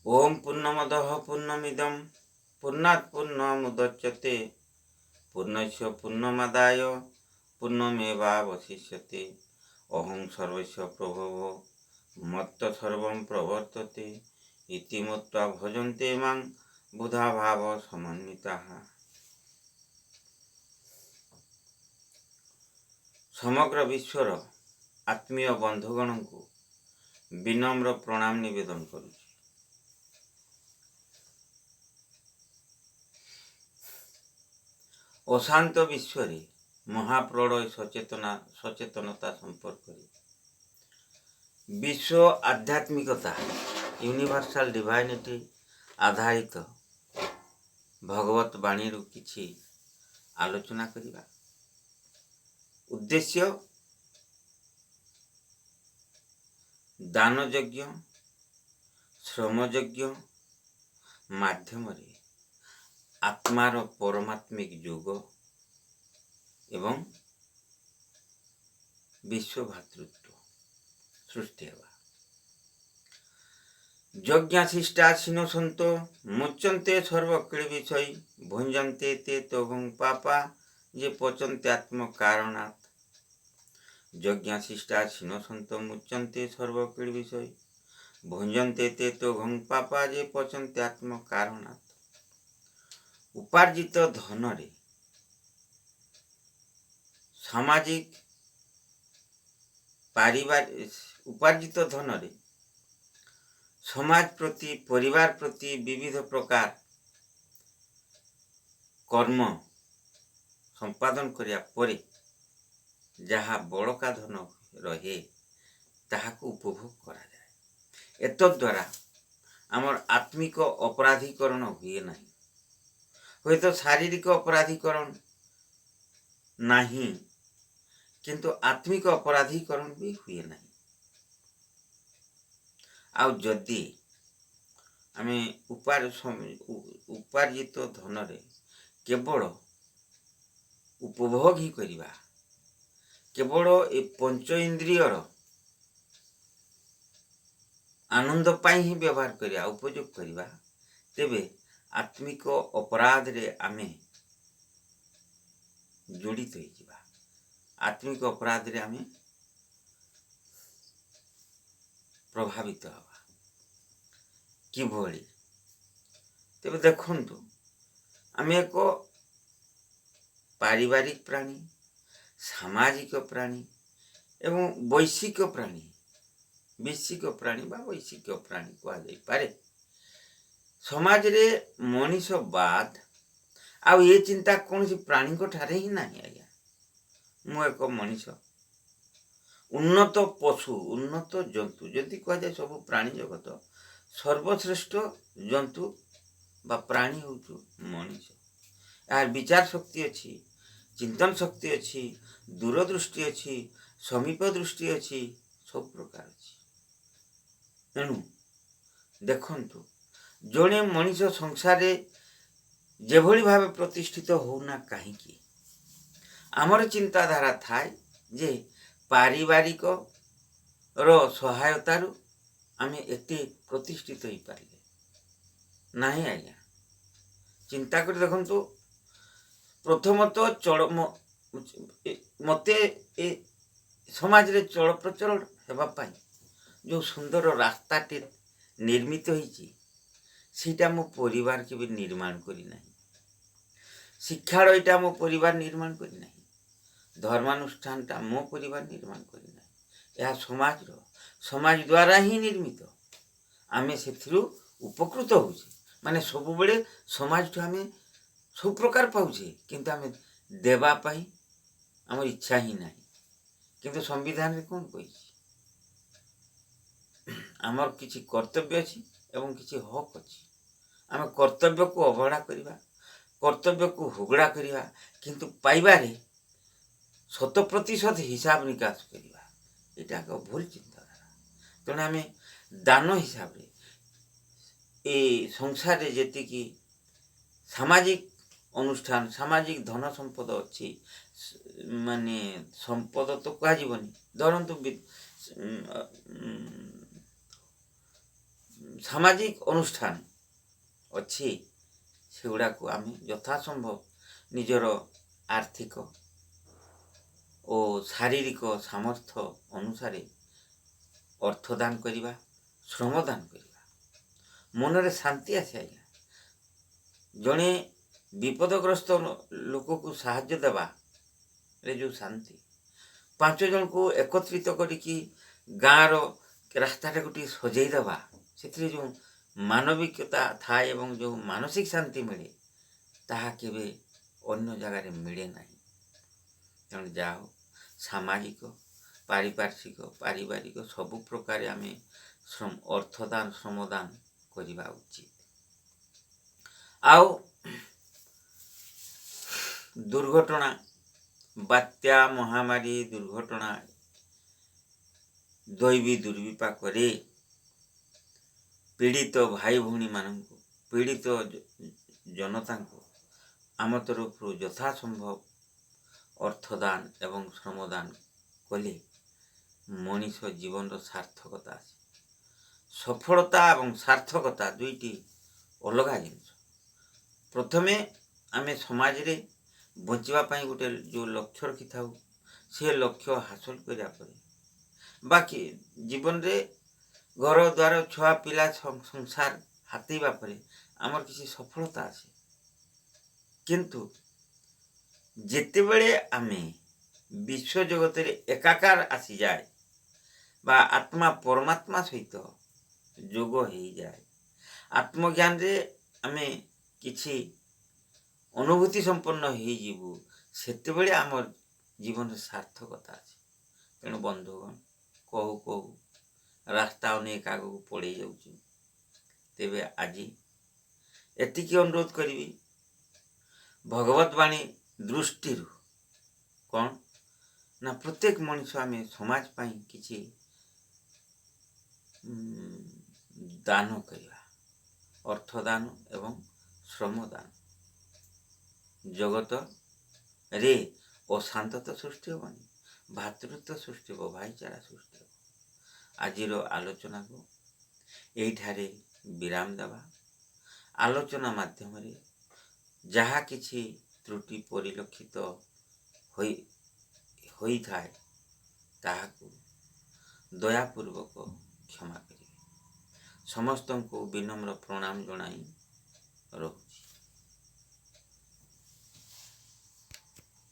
ओम पूर्णमदः पूर्णमिदं पूर्णात् पूर्णमुदच्यते पूर्णस्य पूर्णमादाय पूर्णमेवावशिष्यते। अहं सर्वस्य प्रभवो मत्त सर्वं प्रवर्तते इति मत्वा भजन्ते मां बुधा भाव समन्विताः। समग्र विश्वर आत्मीय बंधुगण को विनम्र प्रणाम निवेदन करुछि। अशांत विश्व महाप्रलय सचेतनता संपर्क विश्व आध्यात्मिकता यूनिवर्सल डिवाइनिटी आधारित भगवत वाणी किछि आलोचना करिबा। उद्देश्य दान यज्ञ श्रम यज्ञ माध्यम आत्मार परमात्मिक योग एवं विश्व भातृत्व सृष्टि हेबा। यज्ञाशिष्टासीनो सन्तो मुच्यन्ते सर्वक्रीड विषय भुंजन्ते ते तोगं पापा ये पचन्ते आत्म कारणात्। यज्ञाशिष्टासीनो सन्तो मुच्यन्ते सर्वक्रीड विषय भुंजन्ते ते तोगं पापा ये पचन्ते आत्म कारणात्। उपार्जित धन रे सामाजिक पारिवारिक उपार्जित धन रे समाज प्रति परिवार प्रति विविध प्रकार कर्म संपादन करिया परे जहाँ बड़का धन रहे ताहाको उपभोग करा जाए। एतद्वारा आमर आत्मिक अपराधीकरण हुए नहीं। हुए तो शारीरिक अपराधीकरण नहीं किंतु आत्मिक अपराधीकरण भी हुए नहीं। आउ जदि आमे उपार्जित धन रे केवल उपभोग ही करिबा, केवल ए पंच इंद्रियर आनंद पाई ही व्यवहार करिया उपयोग करिबा, तेबे आत्मिक अपराध रे आमे जड़ित होई जिबा। आत्मिक अपराध रे आमे प्रभावित हवा किभली। तेबे देखंतु आमे एक पारिवारिक प्राणी, सामाजिक प्राणी एवं वैश्विक प्राणी, विश्विक प्राणी बा वैश्विक प्राणी कहा जाई पारे। समाज रे मनीषवाद आ ये चिंता कौन सी प्राणी को ठारे ही नहीं आया। मु एक मनीष, उन्नत पशु, उन्नत जंतु जदि कह जाए सब प्राणी जगत सर्वश्रेष्ठ जंतु बा प्राणी हूँ मनीष। यार विचार शक्ति अच्छी, चिंतन शक्ति अच्छी, दूरदृष्टि अच्छी, समीप दृष्टि अच्छी, सब प्रकार अच्छी। तेणु देखंतु जड़े मनीष संसार जेभली भावे प्रतिष्ठित होना कहीं आमर चिंताधारा थाए जे पारिवारिक रो सहायतारु आमे एते प्रतिष्ठित ही पारिले नहीं। आज्ञा चिंता कर देखंतु प्रथमत मते ए समाज रे चल प्रचल हेबा पाई जो सुंदर रास्ताटी निर्मित होईची सीटा मो परिवार के भी निर्माण करी नहीं। शिक्षालयटा मो परिवार निर्माण करी नहीं। धर्मानुष्ठानटा मो परिवार निर्माण करी नहीं। यह समाज द्वारा ही निर्मित। आमे सेथिरु उपकृत होउछे, माने सब बेले समाज ठु आमे सब प्रकार पाउछे, किंतु आमे देवा पाई हमर इच्छा ही नहीं। किंतु संविधान रे कोन कहिछि आमर किछि कर्तव्य अछि एवं किछि हक अछि। आमे कर्तव्य को अवहेला करिबा, कर्तव्य को हुगड़ा करिबा, किंतु पाइबारे 100% हिसाब निकास करिबा, एटा एक भूल चिंताधारा। तेणु आमे दान हिसाब रे ए संसार रे जेति की सामाजिक अनुष्ठान, सामाजिक धन संपद अच्छी, माने संपद तो कह धरतु ସାମାଜିକ ଅନୁଷ୍ଠାନ ଅଛି ସେଗୁଡ଼ାକୁ ଆମେ ଯଥାସମ୍ଭବ ନିଜର ଆର୍ଥିକ ଓ ଶାରୀରିକ ସାମର୍ଥ୍ୟ ଅନୁସାରେ ଅର୍ଥ ଦାନ କରିବା, ଶ୍ରମ ଦାନ କରିବା। ମନରେ ଶାନ୍ତି ଆସେ ଆଜ୍ଞା। ଜଣେ ବିପଦଗ୍ରସ୍ତ ଲୋକକୁ ସାହାଯ୍ୟ ଦେବାରେ ଯେଉଁ ଶାନ୍ତି, 5 ଜଣଙ୍କୁ ଏକତ୍ରିତ କରିକି ଗାଁର ରାସ୍ତାଟାକୁ ଟିକେ ସଜେଇ ଦେବା, ସେଥିରେ ଯେଉଁ ମାନବିକତା ଥାଏ ଏବଂ ଯେଉଁ ମାନସିକ ଶାନ୍ତି ମିଳେ ତାହା କେବେ ଅନ୍ୟ ଜାଗାରେ ମିଳେ ନାହିଁ। ତେଣୁ ଯାହା ହଉ ସାମାଜିକ, ପାରିବାରିକ ସବୁ ପ୍ରକାରେ ଆମେ ଅର୍ଥଦାନ ଶ୍ରମଦାନ କରିବା ଉଚିତ। ଆଉ ଦୁର୍ଘଟଣା, ବାତ୍ୟା, ମହାମାରୀ, ଦୁର୍ଘଟଣା, ଦୈବୀ ଦୁର୍ବିପାକରେ ପୀଡ଼ିତ ଭାଇ ଭଉଣୀମାନଙ୍କୁ, ପୀଡ଼ିତ ଜନତାଙ୍କୁ ଆମ ତରଫରୁ ଯଥାସମ୍ଭବ ଅର୍ଥଦାନ ଏବଂ ଶ୍ରମଦାନ କଲେ ମଣିଷ ଜୀବନର ସାର୍ଥକତା ଆସେ। ସଫଳତା ଏବଂ ସାର୍ଥକତା ଦୁଇଟି ଅଲଗା ଜିନିଷ। ପ୍ରଥମେ ଆମେ ସମାଜରେ ବଞ୍ଚିବା ପାଇଁ ଗୋଟେ ଯେଉଁ ଲକ୍ଷ୍ୟ ରଖିଥାଉ, ସେ ଲକ୍ଷ୍ୟ ହାସଲ କରିବା ପରେ ବାକି ଜୀବନରେ ଘର ଦ୍ୱାର ଛୁଆ ପିଲା ସଂସାର ହାତେଇବା ପରେ ଆମର କିଛି ସଫଳତା ଆସେ। କିନ୍ତୁ ଯେତେବେଳେ ଆମେ ବିଶ୍ୱ ଜଗତରେ ଏକାକାର ଆସିଯାଏ ବା ଆତ୍ମା ପରମାତ୍ମା ସହିତ ଯୋଗ ହେଇଯାଏ, ଆତ୍ମଜ୍ଞାନରେ ଆମେ କିଛି ଅନୁଭୂତି ସମ୍ପନ୍ନ ହେଇଯିବୁ, ସେତେବେଳେ ଆମର ଜୀବନରେ ସାର୍ଥକତା ଅଛି। ତେଣୁ ବନ୍ଧୁଗଣ, କହୁ କହୁ ରାସ୍ତା ଅନେକ ଆଗକୁ ପଳେଇ ଯାଉଛି। ତେବେ ଆଜି ଏତିକି ଅନୁରୋଧ କରିବି, ଭଗବତ ବାଣୀ ଦୃଷ୍ଟିରୁ କ'ଣ ନା ପ୍ରତ୍ୟେକ ମଣିଷ ଆମେ ସମାଜ ପାଇଁ କିଛି ଦାନ କରିବା, ଅର୍ଥଦାନ ଏବଂ ଶ୍ରମଦାନ। ଜଗତରେ ଅଶାନ୍ତତା ସୃଷ୍ଟି ହେବନି, ଭାତୃତ୍ୱ ସୃଷ୍ଟି ହେବ, ଭାଇଚାରା ସୃଷ୍ଟି ହେବ। ଆଜିର ଆଲୋଚନାକୁ ଏଇଠାରେ ବିରାମ ଦେବା। ଆଲୋଚନା ମାଧ୍ୟମରେ ଯାହା କିଛି ତ୍ରୁଟି ପରିଲକ୍ଷିତ ହୋଇଥାଏ ତାହାକୁ ଦୟାପୂର୍ବକ କ୍ଷମା କରିବେ। ସମସ୍ତଙ୍କୁ ବିନମ୍ର ପ୍ରଣାମ ଜଣାଇ ରହୁଛି।